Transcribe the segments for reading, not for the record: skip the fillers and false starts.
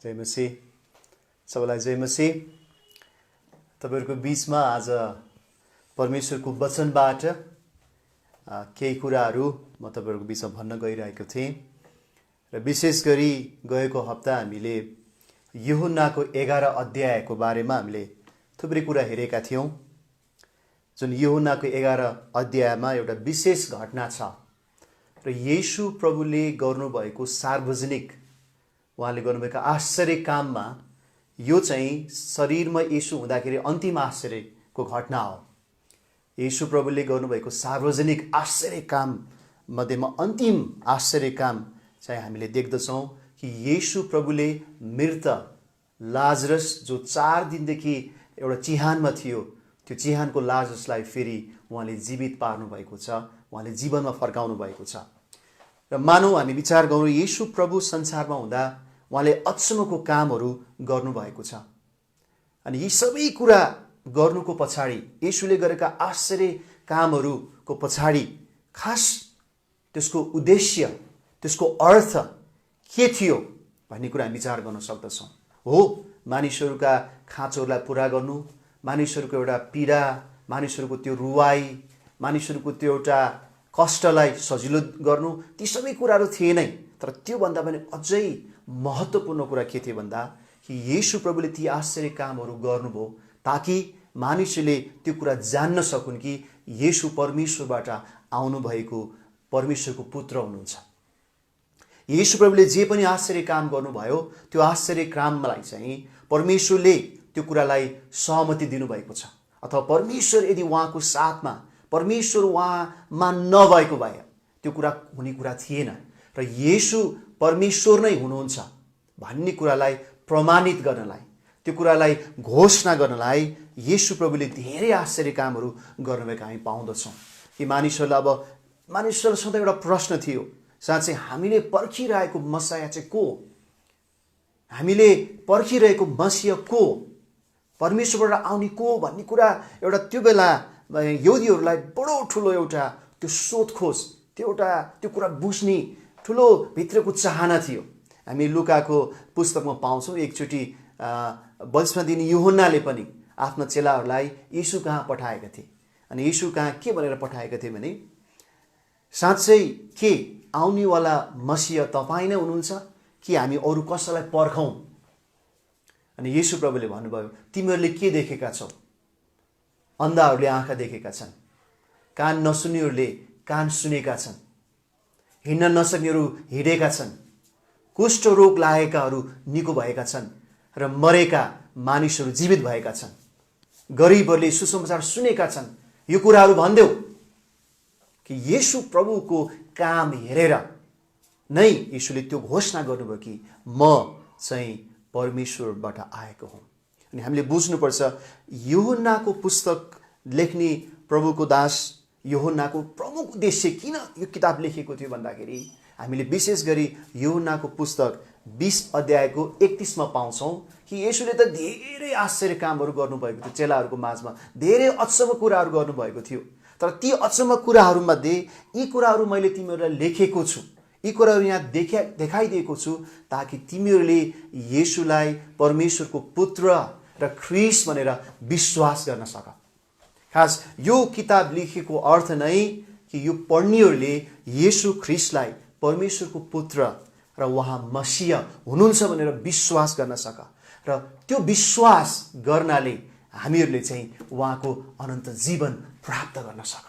जय मसीह। सबैलाई जय मसीह। तपाईहरुको बीचमा आज परमेश्वरको वचनबाट केही कुराहरू म तपाईहरुको बीचमा भन्न गइरहेको थिएँ र विशेष गरी गएको हप्ता हामीले यूहन्नाको 11 अध्यायको बारेमा हामीले थुप्रै कुरा हेरेका थियौं। जुन यूहन्नाको 11 अध्यायमा एउटा विशेष घटना छ र येशू प्रभुले गर्नुभएको सार्वजनिक उहाँले गर्नुभएको आश्चर्य काममा यो चाहिँ शरीरमा येशू हुँदाखेरि अन्तिम आश्चर्यको घटना हो। येशू प्रभुले गर्नुभएको सार्वजनिक आश्चर्य काम मध्येमा अन्तिम आश्चर्य काम चाहिँ हामीले देख्दछौँ कि येशू प्रभुले मृत लाजरस जो 4 दिनदेखि एउटा चिहानमा थियो, त्यो चिहानको लाजरसलाई फेरि उहाँले जीवित पार्नु भएको छ, उहाँले जीवनमा फर्काउनु भएको छ। र मानौ हामी विचार गरौँ, येशू प्रभु संसारमा हुँदा उहाँले अचम्मको कामहरू गर्नुभएको छ। अनि यी सबै कुरा गर्नुको पछाडि, येशूले गरेका आश्चर्य कामहरूको पछाडि खास त्यसको उद्देश्य, त्यसको अर्थ के थियो भन्ने कुरा हामी विचार गर्न सक्दछौँ। हो, मानिसहरूका खाँचोहरूलाई पुरा गर्नु, मानिसहरूको एउटा पीडा, मानिसहरूको त्यो रुवाई, मानिसहरूको त्यो एउटा कष्टलाई सजिलो गर्नु, ती सबै कुराहरू थिए नै। तर त्योभन्दा पनि अझै महत्त्वपूर्ण कुरा के थियो भन्दा कि येशू प्रभुले ती आश्चर्य कामहरू गर्नुभयो ताकि मानिसले त्यो कुरा जान्न सकुन् कि येशू परमेश्वरबाट आउनुभएको परमेश्वरको पुत्र हुनुहुन्छ। येशू प्रभुले जे पनि आश्चर्य काम गर्नुभयो त्यो आश्चर्य कामलाई चाहिँ परमेश्वरले त्यो कुरालाई सहमति दिनुभएको छ, अथवा परमेश्वर यदि उहाँको साथमा, परमेश्वर उहाँमा नभएको भए त्यो कुरा हुने कुरा थिएन। र येशू परमेश्वर नै हुनुहुन्छ भन्ने कुरालाई प्रमाणित गर्नलाई, त्यो कुरालाई घोषणा गर्नलाई येशू प्रभुले धेरै आश्चर्य कामहरू गर्नुभएको हामी पाउँदछौँ। कि मानिसहरूलाई सधैँ एउटा प्रश्न थियो, साँच्चै हामीले पर्खिरहेको मसिहा चाहिँ को? हामीले पर्खिरहेको मसिहा को? परमेश्वरबाट आउने को भन्ने कुरा एउटा त्यो बेला यहुदीहरूलाई बडो ठुलो एउटा त्यो सोधखोज, त्यो कुरा बुझ्ने ठुलो भित्रको चाहना थियो। हामी लुकाको पुस्तकमा पाउँछौँ, एकचोटि बल्समा दिने यूहन्नाले पनि आफ्ना चेलाहरूलाई येशू कहाँ पठाएका थिए। अनि येशू कहाँ के भनेर पठाएका थिए भने, साँच्चै के आउनेवाला मसिहा तपाईँ नै हुनुहुन्छ कि हामी अरू कसैलाई पर्खौँ? अनि येशू प्रभुले भन्नुभयो, तिमीहरूले के देखेका छौ? अन्धाहरूले आँखा देखेका छन्, कान नसुन्नेहरूले कान सुनेका छन्, हिँड्न नसक्नेहरू हिँडेका छन्, कुष्ठ रोग लागेकाहरू निको भएका छन् र मरेका मानिसहरू जीवित भएका छन्, गरिबहरूले सुसमाचार सुनेका छन्। यो कुराहरू भनिदेऊ कि येशू प्रभुको काम हेरेर नै येशूले त्यो घोषणा गर्नुभयो कि म चाहिँ परमेश्वरबाट आएको हुँ। अनि हामीले बुझ्नुपर्छ, यूहन्नाको पुस्तक लेख्ने प्रभुको दास यूहन्नाको प्रमुख उद्देश्य किन यो किताब लेखेको थियो भन्दाखेरि, हामीले विशेष गरी यूहन्नाको पुस्तक 20 अध्यायको 31 मा पाउँछौँ कि येशूले त धेरै आश्चर्य कामहरू गर्नुभएको थियो, चेलाहरूको माझमा धेरै अचम्म कुराहरू गर्नुभएको थियो। तर ती अचम्म कुराहरूमध्ये यी कुराहरू मैले तिमीहरूलाई लेखेको छु, यी कुराहरू यहाँ देखाइदिएको छु ताकि तिमीहरूले येशूलाई परमेश्वरको पुत्र र ख्रीष्ट भनेर विश्वास गर्न सक। खास यो किताब लेखेको अर्थ नै कि यो पढ्नेहरूले येशू ख्रीष्टलाई परमेश्वरको पुत्र र उहाँ मसिहा हुनुहुन्छ भनेर विश्वास गर्न सक। र त्यो विश्वास गर्नाले हामीहरूले चाहिँ उहाँको अनन्त जीवन प्राप्त गर्न सक।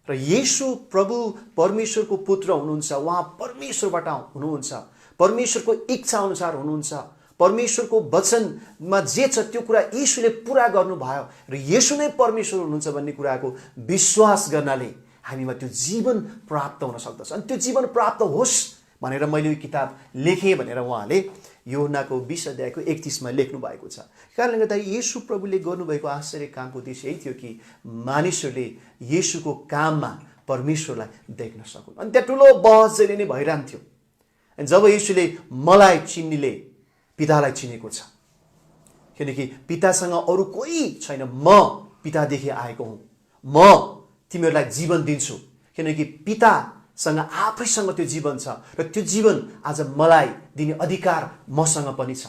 र येशू प्रभु परमेश्वरको पुत्र हुनुहुन्छ, उहाँ परमेश्वरबाट हुनुहुन्छ, परमेश्वरको इच्छा अनुसार हुनुहुन्छ, परमेश्वरको वचनमा जे छ त्यो कुरा येशूले पुरा गर्नुभयो र येशू नै परमेश्वर हुनुहुन्छ भन्ने कुराको विश्वास गर्नाले हामीमा त्यो जीवन प्राप्त हुन सक्दछ। अनि त्यो जीवन प्राप्त होस् भनेर मैले यो किताब लेखेँ भनेर उहाँले यूहन्नाको 20 अध्यायको 31 मा लेख्नु भएको छ। कारणले गर्दा येशू प्रभुले गर्नुभएको आश्चर्य कामको उद्देश्य यही थियो कि मानिसहरूले येशूको काममा परमेश्वरलाई देख्न सकुन्। अनि त्यहाँ ठुलो बहस जहिले नै भइरहन्थ्यो। अनि जब येशूले मलाई चिन्नेले पितालाई चिनेको छ, किनकि पितासँग अरू कोही छैन, म पितादेखि आएको हुँ, म तिमीहरूलाई जीवन दिन्छु, किनकि पिता सँग आफैसँग त्यो जीवन छ र त्यो जीवन आज मलाई दिने अधिकार मसँग पनि छ।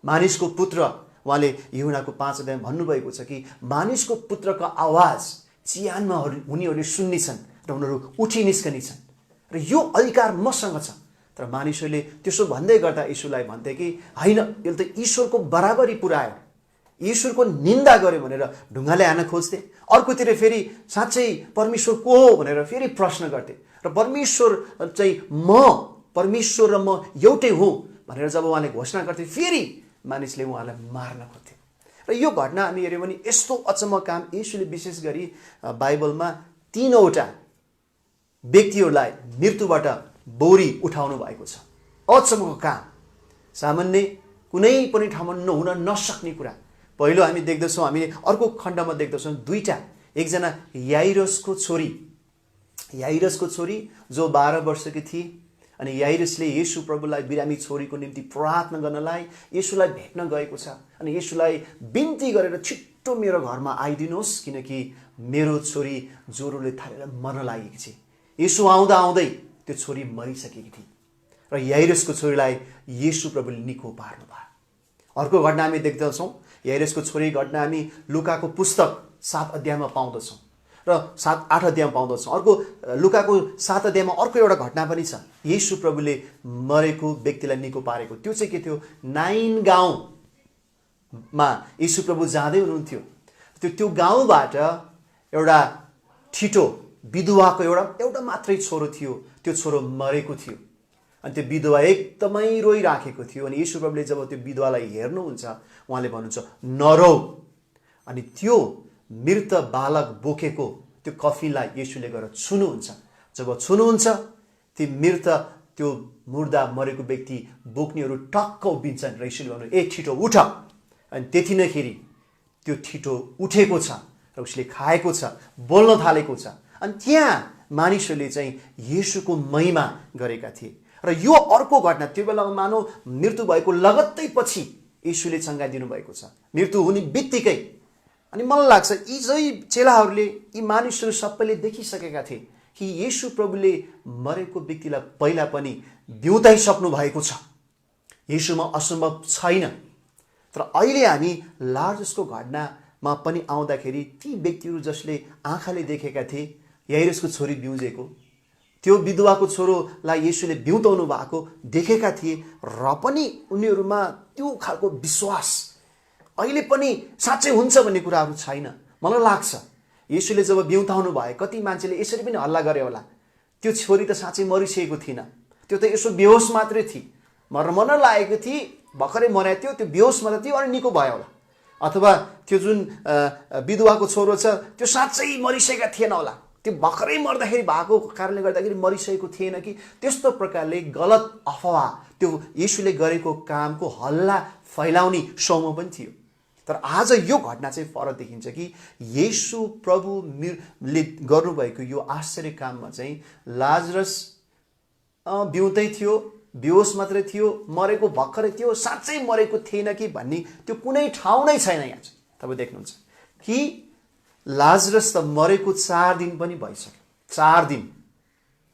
मानिसको पुत्र, उहाँले यूहन्नाको 5 अध्यायमा भन्नुभएको छ कि मानिसको पुत्रको आवाज चिहानमा उनीहरूले सुन्नेछन् र उनीहरू उठी निस्कनेछन् र यो अधिकार मसँग छ। तर मानिसहरूले त्यसो भन्दै गर्दा यीशुलाई भन्थे कि होइन, यसले त ईश्वरको बराबरी पुऱ्यायो, ईश्वरको निन्दा गर्यो भनेर ढुङ्गाले हान्न खोज्थे। अर्कोतिर फेरि साँच्चै परमेश्वर को हो भनेर फेरि प्रश्न गर्थे र परमेश्वर चाहिँ परमेश्वर र म एउटै हुँ भनेर जब उहाँले घोषणा गर्थे फेरि मानिसले उहाँलाई मार्न खोज्थे। र यो घटना हामी हेऱ्यौँ भने यस्तो अचम्म काम यीशुले विशेष गरी बाइबलमा 3वटा व्यक्तिहरूलाई मृत्युबाट बोरी उठाउनु भएको छ। अचम्मको काम, सामान्य कुनै पनि ठाउँमा हुन नसक्ने कुरा। पहिलो हामी देख्दछौँ, हामीले अर्को खण्डमा देख्दछौँ 2टा, एकजना याइरसको छोरी जो 12 वर्षकी थिए अनि याइरसले येशू प्रभुलाई बिरामी छोरीको निम्ति प्रार्थना गर्नलाई येशूलाई भेट्न गएको छ अनि येशूलाई बिन्ती गरेर छिट्टो मेरो घरमा आइदिनुहोस् किनकि मेरो छोरी ज्वरोले थालेर मर्न लागेकी छ। येशू आउँदा आउँदै त्यो छोरी मरिसकेकी थिए र याइरसको छोरीलाई येशू प्रभुले निको पार्नु भयो। अर्को घटना हामी देख्दछौँ, याइरसको छोरी घटना हामी लुकाको पुस्तक 7 अध्यायमा पाउँदछौँ र 7-8 अध्यायमा पाउँदछौँ। अर्को लुकाको 7 अध्यायमा अर्को एउटा घटना पनि छ। येशू प्रभुले मरेको व्यक्तिलाई निको पारेको। त्यो चाहिँ के थियो, नाइन गाउँमा येशू प्रभु जाँदै हुनुहुन्थ्यो। त्यो गाउँबाट एउटा ठिटो विधवाको एउटा मात्रै छोरो थियो। त्यो छोरो मरेको थियो अनि त्यो विधवा एकदमै रोइराखेको थियो अनि येशू प्रभुले जब त्यो विधवालाई हेर्नुहुन्छ उहाँले भन्नुहुन्छ नरौ। अनि त्यो मृत बालक बोकेको त्यो कफिनलाई येशूले गएर छुनुहुन्छ। जब छुनुहुन्छ ती मृत त्यो मुर्दा मरेको व्यक्ति बोक्नेहरू टक्क उभिन्छन् र येशूले भन्नु ए छिटो उठ। अनि त्यति नै खेरि त्यो छिटो उठेको छ र उसले खाएको छ, बोल्न थालेको छ। अनि त्यहाँ मानिसहरूले चाहिँ येशूको महिमा गरेका थिए। र यो अर्को घटना, त्यो बेलामा मानव मृत्यु भएको लगत्तै पछि येशूले चङ्गाइदिनु भएको छ। मृत्यु हुने बित्तिकै अनि मलाई लाग्छ यी चाहिँ चेलाहरूले, यी मानिसहरू सबैले देखिसकेका थिए कि येशू प्रभुले मरेको व्यक्तिलाई पहिला पनि बिउताइसक्नु भएको छ, येशूमा असम्भव छैन। तर अहिले हामी लाजरसको घटनामा पनि आउँदाखेरि ती व्यक्तिहरू जसले आँखाले देखेका थिए याइरसको छोरी बिउजेको, त्यो विधवाको छोरोलाई येशूले बिउताउनु भएको देखेका थिए र पनि उनीहरूमा त्यो खालको विश्वास अहिले पनि साँच्चै हुन्छ भन्ने कुराहरू छैन। मलाई लाग्छ येशूले जब बिउताउनु भयो कति मान्छेले यसरी पनि हल्ला गरे होला, त्यो छोरी त साँच्चै मरिसकेको थिएन, त्यो त यसो बेहोस मात्रै थिए, मर्न लागेको थिए, भर्खरै मरेको थियो, त्यो बेहोस मात्रै थियो अनि निको भयो होला। अथवा त्यो जुन विधवाको छोरो छ त्यो साँच्चै मरिसकेका थिएन होला, त्यो भर्खरै मर्दाखेरि भएको कारणले गर्दाखेरि मरिसकेको थिएन कि, त्यस्तो प्रकारले गलत अफवाह त्यो येशूले गरेको कामको हल्ला फैलाउने समूह पनि थियो। तर आज यो घटना चाहिँ फरक देखिन्छ कि येशू प्रभुले गर्नुभएको यो आश्चर्य काममा चाहिँ लाजरस बिउतै थियो, बेहोस मात्रै थियो, मरेको भर्खरै थियो, साँच्चै मरेको थिएन कि भन्ने त्यो कुनै ठाउँ नै छैन। यहाँ चाहिँ तपाईँ देख्नुहुन्छ कि लाजरस त मरेको 4 दिन पनि भइसक्यो, 4 दिन।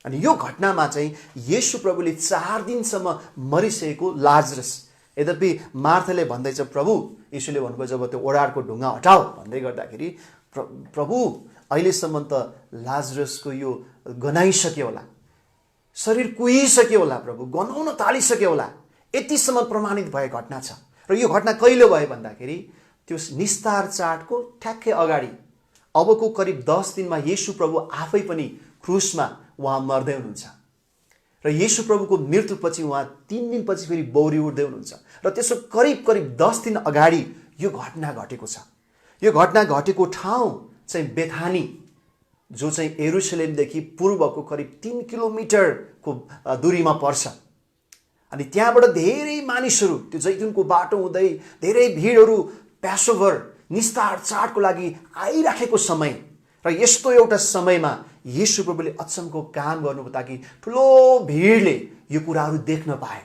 अनि यो घटनामा चाहिँ येशू प्रभुले 4 दिनसम्म मरिसकेको लाजरस, यद्यपि मार्थाले भन्दैछ प्रभु, येशूले भन्नुभयो जब त्यो ओडारको ढुङ्गा हटाओ भन्दै गर्दाखेरि प्रभु अहिलेसम्म त लाजरसको यो गनाइसक्यो होला, शरीर कुहिसक्यो होला, प्रभु गनाउन थालिसक्यो होला, यतिसम्म प्रमाणित भएको घटना छ। र यो घटना कहिले भयो भन्दाखेरि त्यो निस्तार चाडको ठ्याक्कै अगाडि अबको करिब 10 दिनमा येशू प्रभु आफै पनि क्रुसमा उहाँ मर्दै हुनुहुन्छ र येशू प्रभुको मृत्युपछि उहाँ 3 दिनपछि फेरि बौरी उठ्दै हुनुहुन्छ र त्यसो करिब 10 दिन अगाडि यो घटना घटेको छ। यो घटना घटेको ठाउँ चाहिँ बेथानी, जो चाहिँ यरुशलेमदेखि पूर्वको करिब 3 किलोमिटरको दूरीमा पर्छ। अनि त्यहाँबाट धेरै मानिसहरू त्यो जैतुनको बाटो हुँदै धेरै भिडहरू प्यासोभर निस्तार चाडको लागि आइराखेको समय र यस्तो एउटा समयमा येशू प्रभुले अचम्मको काम गर्नुभयो ताकि ठुलो भिडले यो कुराहरू देख्न पाए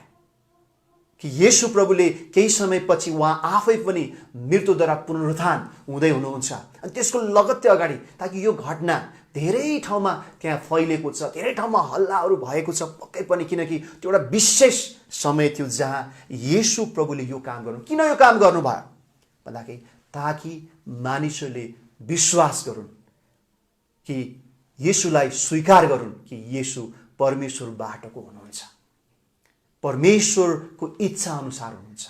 कि येशू प्रभुले केही समयपछि उहाँ आफै पनि मृत्युद्वारा पुनरुत्थान हुँदै हुनुहुन्छ। अनि त्यसको लगत्तै अगाडि ताकि यो घटना धेरै ठाउँमा त्यहाँ फैलेको छ, धेरै ठाउँमा हल्लाहरू भएको छ पक्कै पनि, किनकि त्यो एउटा विशेष समय थियो जहाँ येशू प्रभुले यो काम गर्नु। किन यो काम गर्नुभयो भन्दाखेरि ताकि मानिसहरूले विश्वास गरून् कि येशूलाई स्वीकार गरून् कि येशू परमेश्वरबाटको हुनुहुन्छ, परमेश्वरको इच्छा अनुसार हुनुहुन्छ,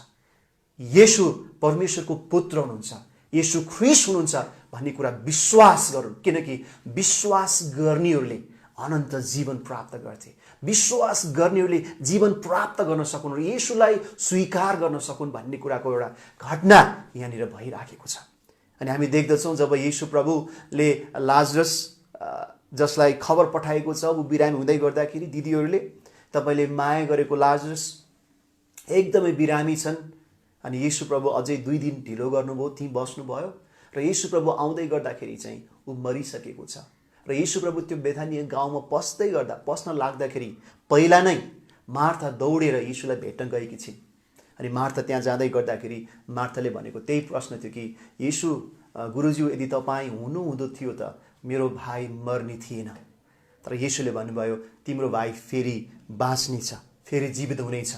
येशू परमेश्वरको पुत्र हुनुहुन्छ, येशू ख्रीष्ट हुनुहुन्छ भन्ने कुरा विश्वास गरून्। किनकि विश्वास गर्नेहरूले अनन्त जीवन प्राप्त गर्थे, विश्वास गर्नेहरूले जीवन प्राप्त गर्न सकुन् र येशूलाई स्वीकार गर्न सकुन् भन्ने कुराको एउटा घटना यहाँनिर भइराखेको छ। अनि हामी देख्दछौँ जब येशू प्रभुले लाजरस जसलाई खबर पठाएको छ ऊ बिरामी हुँदै गर्दाखेरि दिदीहरूले तपाईँले माया गरेको लाजरस एकदमै बिरामी छन्, अनि येशू प्रभु अझै 2 दिन ढिलो गर्नुभयो, त्यहीँ बस्नुभयो र येशू प्रभु आउँदै गर्दाखेरि चाहिँ ऊ मरिसकेको छ। र येशू प्रभु त्यो बेथानिया गाउँमा पस्न लाग्दाखेरि पहिला नै मार्था दौडेर येशूलाई भेट्न गएकी छिन्। अनि मार्था त्यहाँ जाँदै गर्दाखेरि मार्थाले भनेको त्यही प्रश्न थियो कि येशू गुरुज्यू यदि तपाईँ हुनुहुँदो थियो त मेरो भाइ मर्ने थिएन। तर येशूले भन्नुभयो तिम्रो भाइ फेरि बाँच्नेछ, फेरि जीवित हुनेछ।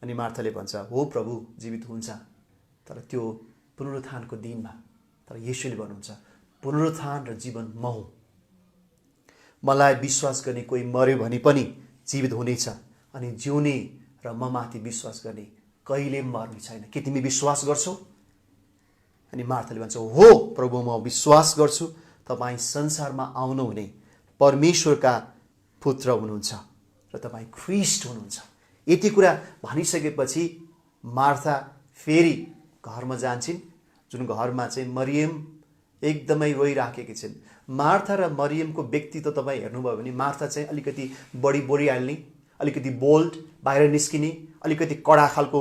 अनि मार्थाले भन्छ हो प्रभु जीवित हुन्छ, तर त्यो पुनरुत्थानको दिनमा। तर येशूले भन्नुहुन्छ पुनरुत्थान र जीवन म हुँ, मलाई विश्वास गर्ने कोही मर्यो भने पनि जीवित हुनेछ, अनि जिउने र म माथि विश्वास गर्ने कहिले मर्ने छैन। के तिमी विश्वास गर्छौ? अनि मार्थाले भन्छ हो प्रभु म विश्वास गर्छु तपाईँ संसारमा आउनुहुने परमेश्वरका पुत्र हुनुहुन्छ र तपाईँ ख्रीष्ट हुनुहुन्छ। यति कुरा भनिसकेपछि मार्था फेरि घरमा जान्छन्, जुन घरमा चाहिँ मरियम एकदमै रोइराखेकी छिन्। मार्था र मरियमको व्यक्तित्व तपाईँ हेर्नुभयो भने मार्था चाहिँ अलिकति बढी बोलिहाल्ने, अलिकति बोल्ड, बाहिर निस्किने, अलिकति कडा खालको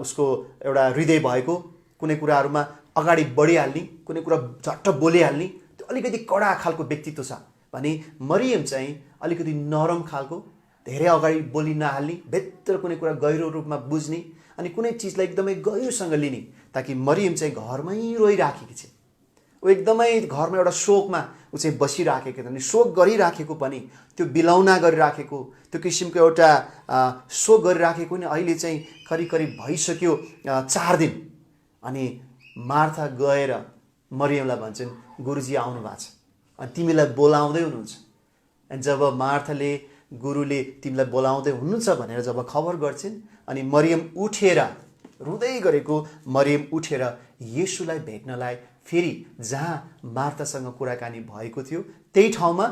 उसको एउटा हृदय भएको, कुनै कुराहरूमा अगाडि बढिहाल्ने, कुनै कुरा झट्ट बोलिहाल्ने, त्यो अलिकति कडा खालको व्यक्तित्व छ भने मरियम चाहिँ अलिकति नरम खालको, धेरै अगाडि बोलि नहाल्ने, भित्र कुनै कुरा गहिरो रूपमा बुझ्ने अनि कुनै चिजलाई एकदमै गहिरोसँग लिने। ताकि मरियम चाहिँ घरमै रोइराखेकी छिन्, ऊ एकदमै घरमा एउटा शोकमा ऊ चाहिँ बसिराखेको थियो। अनि शोक गरिराखेको पनि त्यो बिलौना गरिराखेको त्यो किसिमको एउटा शोक गरिराखेको नि अहिले चाहिँ करिब भइसक्यो 4 दिन। अनि मार्था गएर मरियमलाई भन्छन् गुरुजी आउनु भएको छ अनि तिमीलाई बोलाउँदै हुनुहुन्छ। अनि जब मार्थाले गुरुले तिमीलाई बोलाउँदै हुनुहुन्छ भनेर जब खबर गर्छिन् अनि मरियम उठेर रुँदै गरेको मरियम उठेर येशूलाई भेट्नलाई फेरि जहाँ मार्थासँग कुराकानी भएको थियो त्यही ठाउँमा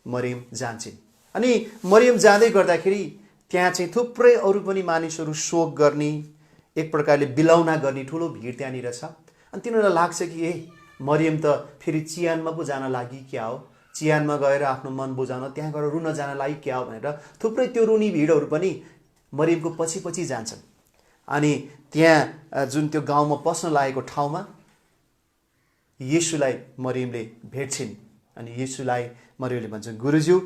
मरियम जान्छन्। अनि मरियम जाँदै गर्दाखेरि त्यहाँ चाहिँ थुप्रै अरू पनि मानिसहरू शोक गर्ने, एक प्रकारले बिलौना गर्ने ठुलो भिड त्यहाँनिर छ। अनि तिनीहरूलाई लाग्छ कि ए मरियम त फेरि चिहानमा पो जान लागि क्या हो, चिहानमा गएर आफ्नो मन बुझाउन त्यहाँ गएर रुन जान लागि क्या हो भनेर थुप्रै त्यो रुनी भिडहरू पनि मरियमको पछि जान्छन्। अनि त्यहाँ जुन त्यो गाउँमा पस्न लागेको ठाउँमा येशूलाई मरियमले भेट्छिन्। अनि येशूलाई मरियमले भन्छन् गुरुज्यू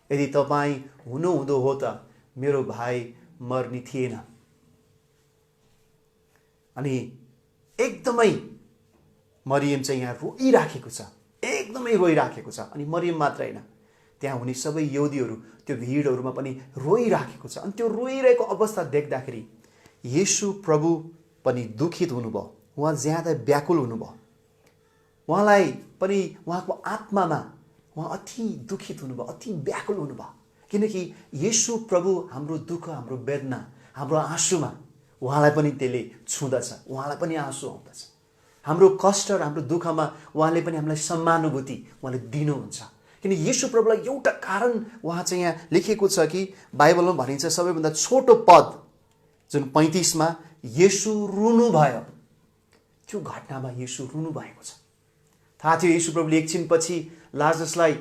यदि तपाईँ हुनुहुँदो हो त मेरो भाइ मर्ने थिएन। अनि एकदमै मरियम चाहिँ यहाँ रोइराखेको छ, एकदमै रोइराखेको छ। अनि मरियम मात्र होइन त्यहाँ हुने सबै यहुदीहरू त्यो भिडहरूमा पनि रोइराखेको छ। अनि त्यो रोइरहेको अवस्था देख्दाखेरि येशू प्रभु पनि दुखित हुनुभयो, उहाँ ज्यादा व्याकुल हुनुभयो, उहाँलाई पनि उहाँको आत्मामा उहाँ अति दुखित हुनुभयो, अति व्याकुल हुनुभयो। किनकि येशू प्रभु हाम्रो दुःख, हाम्रो वेदना, हाम्रो आँसुमा उहाँलाई पनि त्यसले छुँदछ, उहाँलाई पनि आँसु आउँदछ। हाम्रो कष्ट र हाम्रो दुःखमा उहाँले पनि हामीलाई सम्मानुभूति उहाँले दिनुहुन्छ। किन येशू प्रभुलाई एउटा कारण उहाँ चाहिँ यहाँ लेखेको छ कि बाइबलमा भनिन्छ सबैभन्दा छोटो पद जुन 35मा येशू रुनु भयो, त्यो घटनामा येशू रुनु भएको छ। थाहा थियो येशू प्रभुले एकछिनपछि लाजरसलाई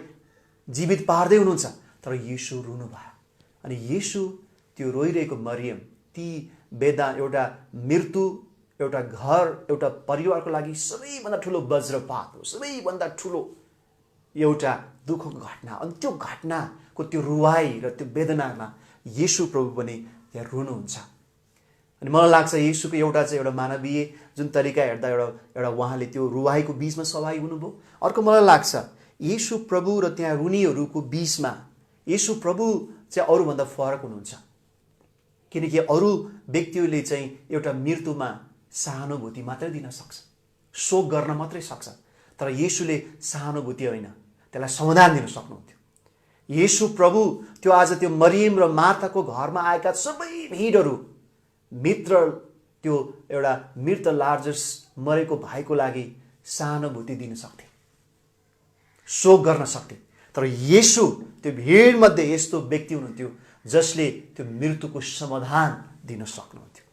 जीवित पार्दै हुनुहुन्छ, तर येशू रुनु भयो। अनि येशू त्यो रोइरहेको मरियम ती वेदा एउटा मृत्यु, एउटा घर, एउटा परिवारको लागि सबैभन्दा ठुलो वज्रपात हो, सबैभन्दा ठुलो एउटा दुःखको घटना। अनि त्यो घटनाको त्यो रुवाई र त्यो वेदनामा येशू प्रभु पनि यहाँ रुनुहुन्छ। अनि मलाई लाग्छ येशूको एउटा चाहिँ एउटा मानवीय जुन तरिका हेर्दा एउटा उहाँले त्यो रुवाईको बीचमा सहभागी हुनुभयो। अर्को मलाई लाग्छ येशू प्रभु र त्यहाँ रुनीहरूको बीचमा येशू प्रभु चाहिँ अरूभन्दा फरक हुनुहुन्छ, किनकि अरू व्यक्तिहरूले चाहिँ एउटा मृत्युमा सहानुभूति मात्रै दिन सक्छ, शोक गर्न मात्रै सक्छ, तर येशूले सहानुभूति होइन, त्यसलाई समाधान दिन सक्नुहुन्थ्यो। येशू प्रभु त्यो आज त्यो मरियम र मार्ताको घरमा आएका सबै भिडहरू मित्र त्यो एउटा मृत लाजरस मरेको भाइको लागि सहानुभूति दिन सक्थे, शोक गर्न सक्थे, तर येशू त्यो भिडमध्ये यस्तो व्यक्ति हुनुहुन्थ्यो जसले त्यो मृत्युको समाधान दिन सक्नुहुन्थ्यो।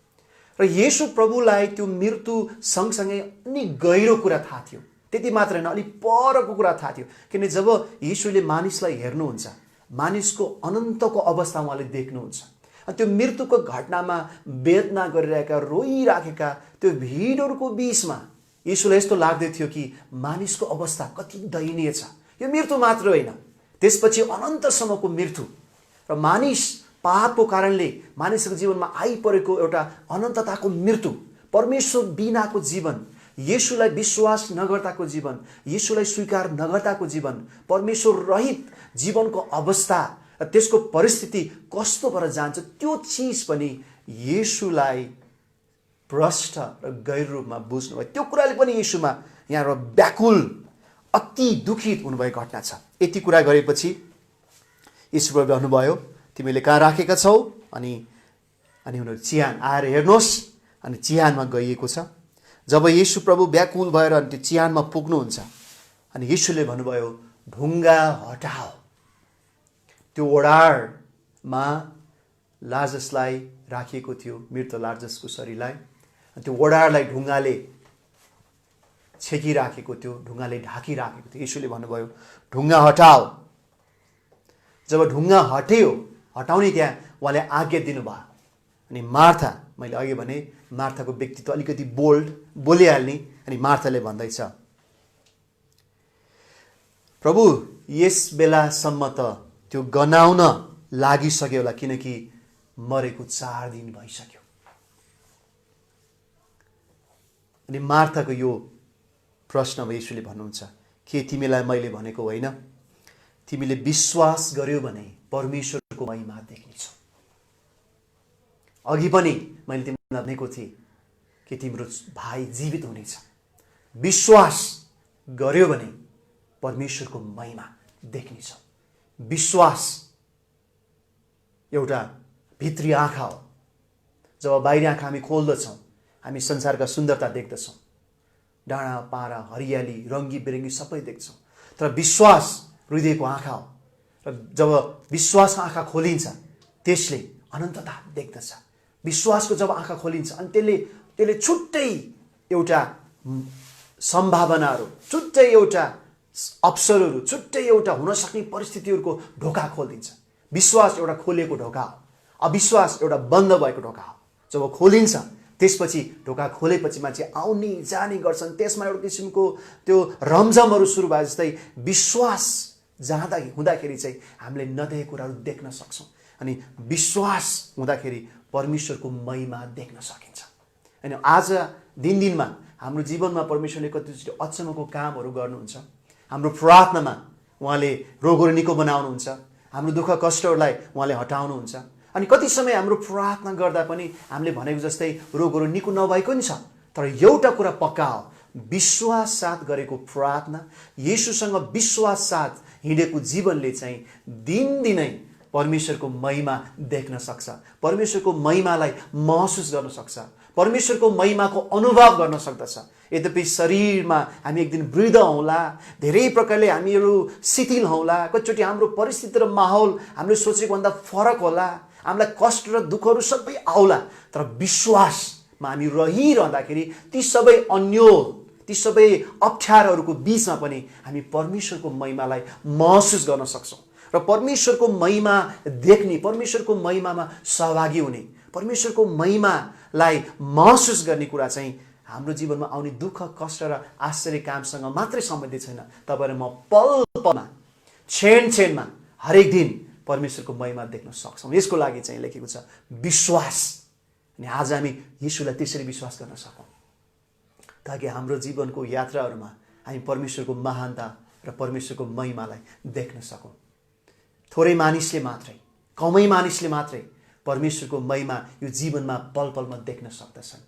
र येशू प्रभुलाई त्यो मृत्यु सँगसँगै अलि गहिरो कुरा थाहा थियो, त्यति मात्र होइन अलिक परको कुरा थाहा थियो, किनकि जब येशूले मानिसलाई हेर्नुहुन्छ मानिसको अनन्तको अवस्था उहाँले देख्नुहुन्छ। अनि त्यो मृत्युको घटनामा वेदना गरिरहेका रोइराखेका त्यो भिडहरूको बीचमा येशूलाई यस्तो लाग्दै थियो कि मानिसको अवस्था कति दयनीय छ, यो मृत्यु मात्र होइन, त्यसपछि अनन्तसम्मको मृत्यु र मानिस पापको कारणले मानिसको जीवनमा आइपरेको एउटा अनन्तताको मृत्यु, परमेश्वर बिनाको जीवन, येशूलाई विश्वास नगर्दाको जीवन, येशूलाई स्वीकार नगर्दाको जीवन, परमेश्वर रहित जीवनको अवस्था र त्यसको परिस्थिति कस्तो भएर जान्छ, त्यो चिज पनि येशूलाई भ्रष्ट र गैर रूपमा बुझ्नुभयो। त्यो कुराले पनि येशूमा यहाँ व्याकुल अति दुखित हुनुभएको घटना छ। यति कुरा गरेपछि येशू प्रभुले भन्नुभयो तिमीले कहाँ राखेका छौ, अनि उनीहरू चिहान आएर हेर्नुहोस्, अनि चिहानमा गइएको छ। जब येशू प्रभु व्याकुल भएर अनि त्यो चिहानमा पुग्नुहुन्छ अनि येशूले भन्नुभयो ढुङ्गा हटाओ। त्यो ओडारमा लाजरसलाई राखिएको थियो, मृत लाजरसको शरीरलाई, त्यो ओडारलाई ढुङ्गाले छेकिराखेको थियो, ढुङ्गाले ढाकिराखेको थियो। येशूले भन्नुभयो ढुङ्गा हटाओ। जब ढुङ्गा हटाउने त्यहाँ उहाँले आज्ञा दिनुभयो। अनि मार्था, मैले अघि भने मार्थाको व्यक्तित्व अलिकति बोल्ड, बोलिहाल्ने, अनि मार्थाले भन्दैछ प्रभु यस बेलासम्म त त्यो गनाउन लागिसक्यो होला, किनकि मरेको 4 दिन भइसक्यो। अनि मार्थाको यो प्रश्नमा येशूले भन्नुहुन्छ के तिमीलाई मैले भनेको होइन, तिमीले विश्वास गर्यौ भने परमेश्वरको महिमा देख्नेछौ। अघि पनि मैले तिमीलाई भनेको थिएँ कि तिम्रो भाइ जीवित हुनेछ। विश्वास गर्यौ भने परमेश्वरको महिमा देख्नेछौ। विश्वास एउटा भित्री आँखा हो। जब बाहिरी आँखा हामी खोल्दछौँ हामी संसारका सुन्दरता देख्दछौँ, डाँडा पारा हरियाली रङ्गी बिरङ्गी सबै देख्छौँ, तर विश्वास हृदयको आँखा हो। र जब विश्वासको आँखा खोलिन्छ त्यसले अनन्तता देख्दछ। विश्वासको जब आँखा खोलिन्छ अनि त्यसले छुट्टै एउटा सम्भावनाहरू, छुट्टै एउटा अवसरहरू, छुट्टै एउटा हुनसक्ने परिस्थितिहरूको ढोका खोलिदिन्छ। विश्वास एउटा खोलिएको ढोका हो, अविश्वास एउटा बन्द भएको ढोका हो। जब खोलिन्छ त्यसपछि ढोका खोलेपछि मान्छे आउने जाने गर्छन्, त्यसमा एउटा किसिमको त्यो रमझमहरू सुरु भए जस्तै विश्वास हुँदाखेरि चाहिँ हामीले नदेखेको कुराहरू देख्न सक्छौँ। अनि विश्वास हुँदाखेरि परमेश्वरको महिमा देख्न सकिन्छ। अनि आज दिनमा हाम्रो जीवनमा परमेश्वरले कतिचोटि अचम्मको कामहरू गर्नुहुन्छ। हाम्रो प्रार्थनामा उहाँले रोगहरू निको बनाउनुहुन्छ, हाम्रो दुःख कष्टहरूलाई उहाँले हटाउनुहुन्छ। अनि कति समय हाम्रो प्रार्थना गर्दा पनि हामीले भनेको जस्तै रोगहरू निको नभएको नि छ, तर एउटा कुरा पक्का हो, विश्वास साथ गरेको प्रार्थना, येशूसँग विश्वास साथ हिँडेको जीवनले चाहिँ दिनदिनै परमेश्वरको महिमा देख्न सक्छ, परमेश्वरको महिमालाई महसुस गर्न सक्छ, परमेश्वरको महिमाको अनुभव गर्न सक्दछ। यद्यपि शरीरमा हामी एक दिन वृद्ध हौला, धेरै प्रकारले हामीहरू शिथिल हौला, कतिचोटि हाम्रो परिस्थिति र माहौल हामीले सोचेको भन्दा फरक होला, हामीलाई कष्ट र दुःखहरू सबै आउला, तर विश्वासमा हामी रहिरहँदाखेरि ती सबै अन्योल, ती सबै अप्ठ्यारोहरूको बीचमा पनि हामी परमेश्वरको महिमालाई महसुस गर्न सक्छौँ र परमेश्वरको महिमा देख्ने, परमेश्वरको महिमामा सहभागी हुने, परमेश्वरको महिमालाई महसुस गर्ने कुरा चाहिँ हाम्रो जीवनमा आउने दुःख कष्ट र आश्चर्य कामसँग मात्रै सम्बन्धित छैन। तपाईँ र म पल पलमा, क्षण क्षणमा, हरेक दिन परमेश्वरको महिमा देख्न सक्छौँ। यसको लागि चाहिँ लेखेको छ विश्वास अनि आज हामी येशूलाई त्यसरी विश्वास गर्न सकौँ ताकि हाम्रो जीवनको यात्राहरूमा हामी परमेश्वरको महानता र परमेश्वरको महिमालाई देख्न सकौँ। थोरै मानिसले मात्रै, कमै मानिसले मात्रै परमेश्वरको महिमा यो जीवनमा पल पलमा देख्न सक्दछन्।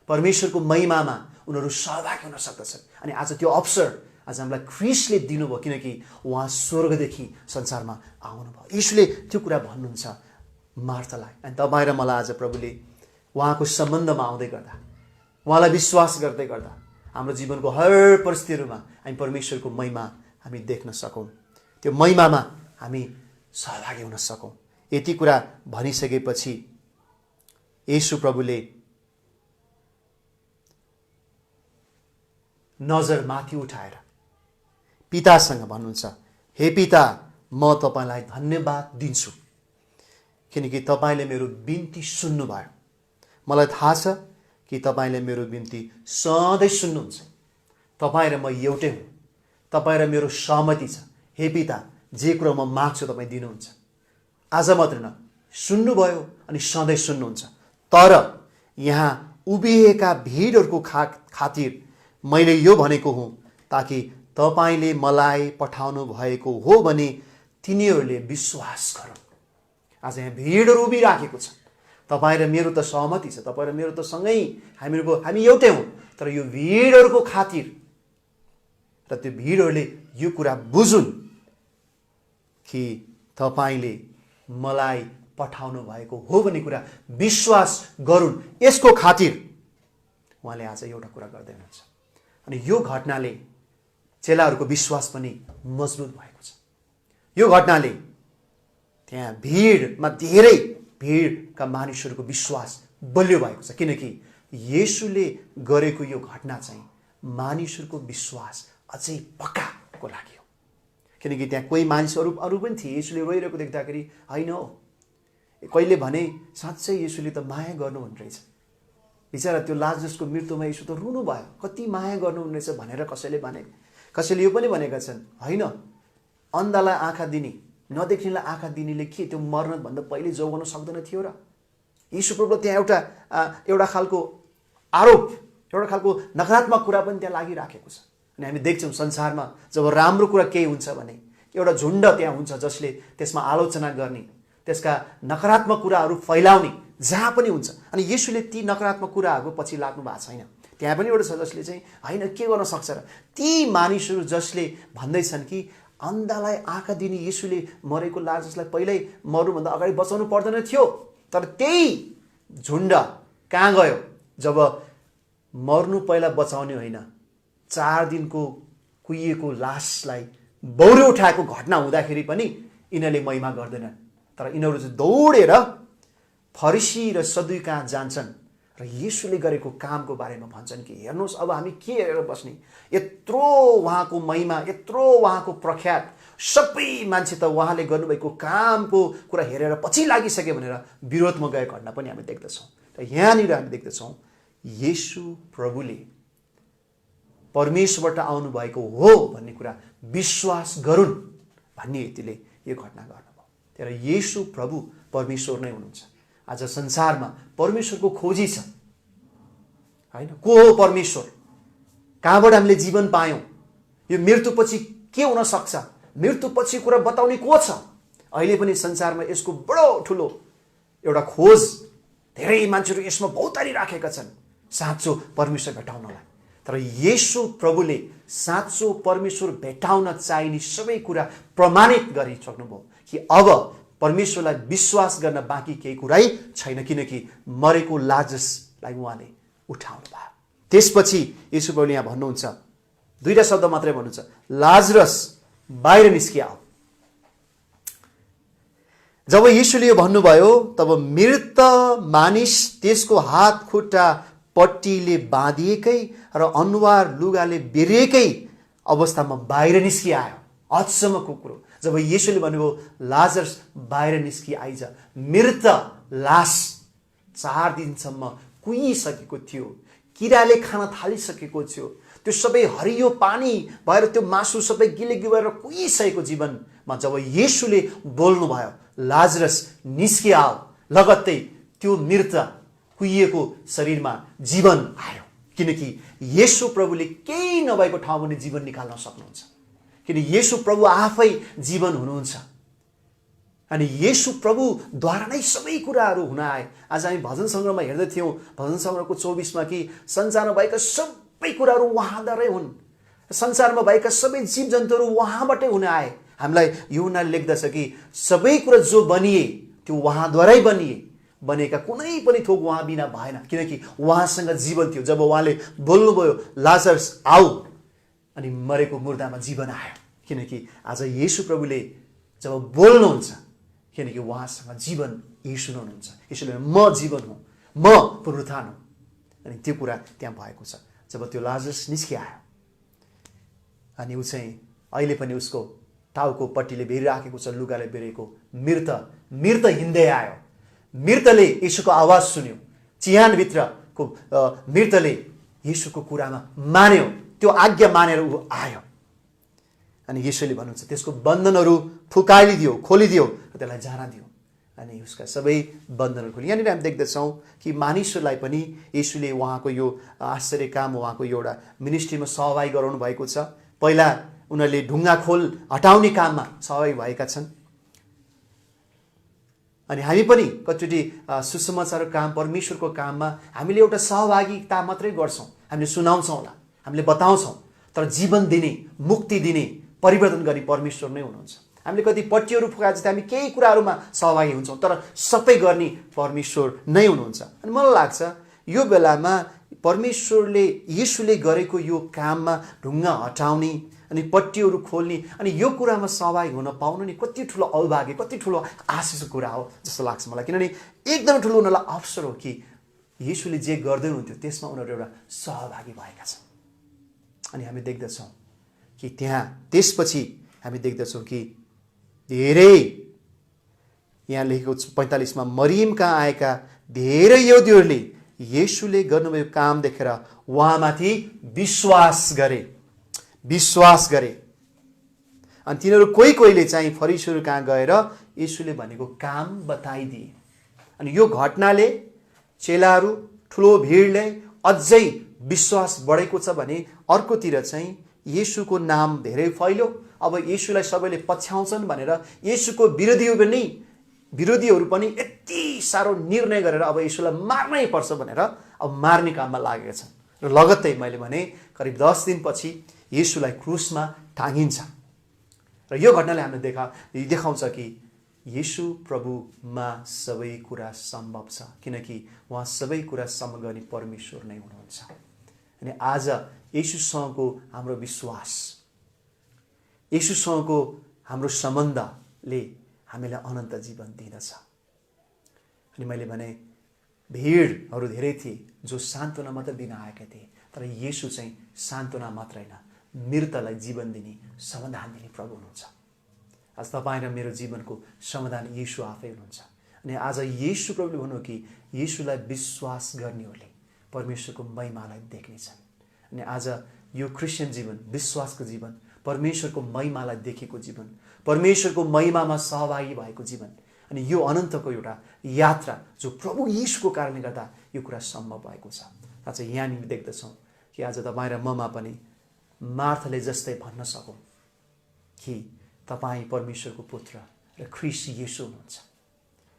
परमेश्वरको महिमामा उनीहरू सहभागी हुन सक्दछन्। अनि आज त्यो अवसर आज हामीलाई ख्रीष्टले दिनुभयो, किनकि उहाँ स्वर्गदेखि संसारमा आउनुभयो। यीशुले त्यो कुरा भन्नुहुन्छ मार्थालाई। अनि तपाईँ र मलाई आज प्रभुले उहाँको सम्बन्धमा आउँदै गर्दा, उहाँलाई विश्वास गर्दै गर्दा हाम्रो जीवनको हर परिस्थितिहरूमा हामी परमेश्वरको महिमा हामी देख्न सकौँ, त्यो महिमामा हामी सहभागी हुन सकौँ। यति कुरा भनिसकेपछि येशू प्रभुले नजर माथि उठाएर पितासँग भन्नुहुन्छ, हे पिता, म तपाईँलाई धन्यवाद दिन्छु किनकि तपाईँले मेरो बिन्ती सुन्नुभयो। मलाई थाहा छ कि तपाईँले मेरो बिन्ती सधैँ सुन्नुहुन्छ। तपाईँ र म एउटै हुँ। तपाईँ र मेरो सहमति छ। हे पिता, जे कुरा म माग्छु तपाईँ दिनुहुन्छ। आज मात्र न, सुन्नुभयो अनि सधैँ सुन्नुहुन्छ। तर यहाँ उभिएका भिडहरूको खातिर मैले यो भनेको हुँ ताकि तपाईँले मलाई पठाउनु भएको हो भने तिनीहरूले विश्वास गरून्। आज यहाँ भिडहरू उभिराखेको छ। तपाईँ र मेरो त सहमति छ, तपाईँ र मेरो त सँगै हामी एउटै हौँ। तर यो भिडहरूको खातिर र त्यो भिडहरूले यो कुरा बुझुन् कि तपाईँले मलाई पठाउनु भएको हो भन्ने कुरा विश्वास गरून्। यसको खातिर उहाँले आज एउटा कुरा गर्दै हुनुहुन्छ। अनि यो घटनाले चेलाहरूको विश्वास पनि मजबुत भएको छ। यो घटनाले त्यहाँ भिडमा धेरै भिडका मानिसहरूको विश्वास बलियो भएको छ, किनकि येशूले गरेको यो घटना चाहिँ मानिसहरूको विश्वास अझै पक्काको लागि हो। किनकि त्यहाँ कोही मानिसहरू पनि थिए येशूले रोइरहेको देख्दाखेरि, होइन हो, कहिले भने साँच्चै येशूले त माया गर्नुहुने रहेछ, बिचरा त्यो लाजरसको मृत्युमा येशू त रुनु भयो, कति माया गर्नुहुने रहेछ भनेर कसैले भने। कसैले यो पनि भनेका छन्, होइन, अन्धालाई आँखा दिने, नदेख्नेलाई आँखा दिनेले के त्यो मर्नभन्दा पहिले जोगाउन सक्दैन थियो र? यीशु प्रभुले त्यहाँ एउटा खालको आरोप, एउटा खालको नकारात्मक कुरा पनि त्यहाँ लागिराखेको छ। अनि हामी देख्छौँ संसारमा जब राम्रो कुरा केही हुन्छ भने एउटा झुन्ड त्यहाँ हुन्छ जसले त्यसमा आलोचना गर्ने, त्यसका नकारात्मक कुराहरू फैलाउने जहाँ पनि हुन्छ। अनि येशूले ती नकारात्मक कुराहरूको पछि लाग्नु भएको छैन। त्यहाँ पनि एउटा छ जसले चाहिँ होइन के गर्न सक्छ र? ती मानिसहरू जसले भन्दैछन् कि अन्धालाई आँखा दिने येशूले मरेको लाजरसलाई पहिल्यै मर्नुभन्दा अगाडि बचाउनु पर्दैन थियो। तर त्यही झुन्ड कहाँ गयो जब मर्नु पहिला बचाउने होइन, 4 दिनको कुहिएको लासलाई बौरे उठाएको घटना हुँदाखेरि पनि यिनीहरूले महिमा गर्दैनन्। तर यिनीहरू चाहिँ दौडेर फरिसी र सदुई कहाँ जान्छन् र येशूले गरेको कामको बारेमा भन्छन् कि हेर्नुहोस्, अब हामी के हेरेर बस्ने, यत्रो उहाँको महिमा, यत्रो उहाँको प्रख्यात, सबै मान्छे त उहाँले गर्नुभएको कामको कुरा हेरेर पछि लागिसके भनेर विरोधमा गएको घटना पनि हामी देख्दछौँ। र यहाँनिर हामी देख्दछौँ येशू प्रभुले परमेश्वरबाट आउनुभएको हो भन्ने कुरा विश्वास गरून् भन्ने हेतुले यो घटना गर्नुभयो। तर येशू प्रभु परमेश्वर नै हुनुहुन्छ। आज संसारमा परमेश्वरको खोजी छ, होइन? को हो परमेश्वर? कहाँबाट हामीले जीवन पायौँ? यो मृत्युपछि के हुन सक्छ? मृत्युपछि कुरा बताउने को छ? अहिले पनि संसारमा यसको बडो ठुलो एउटा खोज, धेरै मान्छेहरू यसमा भौतारी राखेका छन् साँचो परमेश्वर भेटाउनलाई। तर येशू प्रभुले साँचो परमेश्वर भेटाउन चाहिने सबै कुरा प्रमाणित गरिसक्नुभयो कि अब परमेश्वरलाई विश्वास गर्न बाँकी केही कुरै छैन, किनकि मरेको लाजरसलाई उहाँले उठाउनु भयो। त्यसपछि येशू प्रभुले यहाँ भन्नुहुन्छ, 2टा शब्द मात्रै भन्नुहुन्छ, लाजरस बाहिर निस्किआ। जब येशूले यो भन्नुभयो तब मृत मानिस त्यसको हात खुट्टा पट्टीले बाँधिएकै र अनुहार लुगाले बेरिएकै अवस्थामा बाहिर निस्किआयो। अचम्मको कुरो, जब येशूले भन्नुभयो लाजरस बाहिर निस्किआइज, मृत लास 4 दिनसम्म कुहिसकेको थियो, किराले खान थालिसकेको थियो, त्यो सबै हरियो पानी भएर त्यो मासु सबै गिले भएर कुहिसकेको जीवनमा जब येशूले बोल्नुभयो लाजरस निस्किआओ, लगत्तै त्यो मृत कुहिएको शरीरमा जीवन आयो, किनकि येशू प्रभुले केही नभएको ठाउँमा पनि जीवन निकाल्न सक्नुहुन्छ, किन येशू प्रभु आफै जीवन हुनुहुन्छ अनि येशू प्रभुद्वारा नै सबै कुराहरू हुन आए। आज हामी भजन सङ्ग्रहमा हेर्दैथ्यौँ, भजन सङ्ग्रहको 24 कि संसारमा भएका सबै कुराहरू उहाँद्वारै हुन्, संसारमा भएका सबै जीवजन्तुहरू उहाँबाटै हुन आए। हामीलाई यूहन्नाले लेख्दछ कि सबै कुरा जो बनिए त्यो उहाँद्वारै बनिए, बनेका कुनै पनि थोक उहाँ बिना भएन, किनकि उहाँसँग जीवन थियो। जब उहाँले बोल्नुभयो लाजरस आऊ, अनि मरेको मुर्दामा जीवन आयो, किनकि आज येशू प्रभुले जब बोल्नुहुन्छ, किनकि उहाँसँग जीवन येशू हुनुहुन्छ। यसैले म जीवन हुँ, म पुनरुत्थान हुँ, अनि त्यो कुरा त्यहाँ भएको छ। जब त्यो लाजरस निस्किआयो अनि ऊ चाहिँ अहिले पनि उसको टाउको पट्टीले बेरिराखेको छ, लुगाले बेरेको, मृत हिँड्दै आयो। मृतले येशूको आवाज सुन्यो, चिहानभित्रको मृतले येशूको कुरामा मान्यो, त्यो आज्ञा मानेर ऊ आयो। अनि येशूले भन्नुहुन्छ त्यसको बन्धनहरू फुकाइदियो, खोलिदियो र त्यसलाई जान दियो, अनि उसका सबै बन्धनहरू खोल्यो। यहाँनिर हामी देख्दछौँ कि मानिसहरूलाई पनि येशूले उहाँको यो आश्चर्य काम, उहाँको यो एउटा मिनिस्ट्रीमा सहभागी गराउनु भएको छ। पहिला उनीहरूले ढुङ्गा खोल हटाउने काममा सहभागी भएका छन्, अनि हामी पनि कतिचोटि सुसमाचारको काम, परमेश्वरको काममा हामीले एउटा सहभागिता मात्रै गर्छौँ, हामीले सुनाउँछौँ होला, हामीले बताउँछौँ, तर जीवन दिने, मुक्ति दिने, परिवर्तन गर्ने परमेश्वर नै हुनुहुन्छ। हामीले कति पट्टीहरू फुकाए जस्तै हामी केही कुराहरूमा सहभागी हुन्छौँ, तर सबै गर्ने परमेश्वर नै हुनुहुन्छ। अनि मलाई लाग्छ यो बेलामा परमेश्वरले येशूले गरेको यो काममा ढुङ्गा हटाउने अनि पट्टीहरू खोल्ने अनि यो कुरामा सहभागी हुन पाउनु नि कति ठुलो औभाग्य, कति ठुलो आशिषको कुरा हो जस्तो लाग्छ मलाई, किनभने एकदमै ठुलो उनीहरूलाई अवसर हो कि येशूले जे गर्दै हुनुहुन्थ्यो त्यसमा उनीहरू एउटा सहभागी भएका छन्। अनि हामी देख्दछौँ कि त्यहाँ त्यसपछि हामी देख्दछौँ कि धेरै, यहाँ लेखेको 45 मरियम कहाँ आएका धेरै यहुदीहरूले येशूले गर्नुभएको काम देखेर उहाँमाथि विश्वास गरे। अनि तिनीहरू कोहीले चाहिँ फरिसीहरू कहाँ गएर येशूले भनेको काम बताइदिए। अनि यो घटनाले चेलाहरू, ठुलो भिडले अझै विश्वास बढेको छ भने अर्कोतिर चाहिँ येशूको नाम धेरै फैल्यो। अब येशूलाई सबैले पछ्याउँछन् भनेर येशूको विरोधीहरू पनि यति साह्रो निर्णय गरेर अब येशूलाई मार्नै पर्छ भनेर अब मार्ने काममा लागेका छन्। र लगत्तै मैले भने करिब 10 दिनपछि येशूलाई क्रुसमा टाँगिन्छ। र यो घटनाले हामीले देखाउँछ कि येशू प्रभुमा सबै कुरा सम्भव छ, किनकि उहाँ सबै कुरा सम्भव गर्ने परमेश्वर नै हुनुहुन्छ। अनि आज येशूसँगको हाम्रो विश्वास, येशूसँगको हाम्रो सम्बन्धले हामीलाई अनन्त जीवन दिँदछ। अनि मैले भने भिडहरू धेरै थिए जो सान्त्वना मात्र दिन आएका थिए, तर येशू चाहिँ सान्त्वना मात्र होइन, मृतलाई जीवन दिने, समाधान दिने प्रभु हुनुहुन्छ। आज तपाईँ र मेरो जीवनको समाधान येशू आफै हुनुहुन्छ। अनि आज येशू प्रभुले भन्नु कि येशूलाई विश्वास गर्नेहरूले परमेश्वरको महिमालाई देख्नेछन्। अनि आज यो क्रिस्चियन जीवन, विश्वासको जीवन, परमेश्वरको महिमालाई देखेको जीवन, परमेश्वरको महिमामा सहभागी भएको जीवन, अनि यो अनन्तको एउटा यात्रा जो प्रभु येशूको कारणले गर्दा यो कुरा सम्भव भएको छ। आज यहाँनिर देख्दछौँ कि आज तपाईँ र ममा पनि मार्थाले जस्तै भन्न सकौँ कि तपाईँ परमेश्वरको पुत्र र ख्रीष्ट येशू हुनुहुन्छ,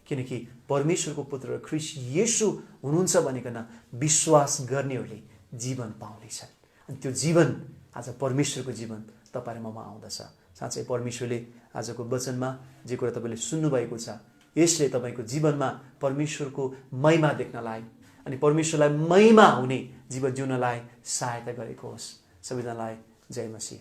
किनकि परमेश्वरको पुत्र र ख्रीष्ट येशू हुनुहुन्छ भनिकन विश्वास गर्नेहरूले जीवन पाउनेछन्। अनि त्यो जीवन आज परमेश्वरको जीवन तपाईँ र ममा आउँदछ। साँच्चै परमेश्वरले आजको वचनमा जे कुरा तपाईँले सुन्नुभएको छ यसले तपाईँको जीवनमा परमेश्वरको महिमा देख्नलाई अनि परमेश्वरलाई महिमा हुने जीवन जिउनलाई सहायता गरेको होस्। सबैजनालाई जय मसीह।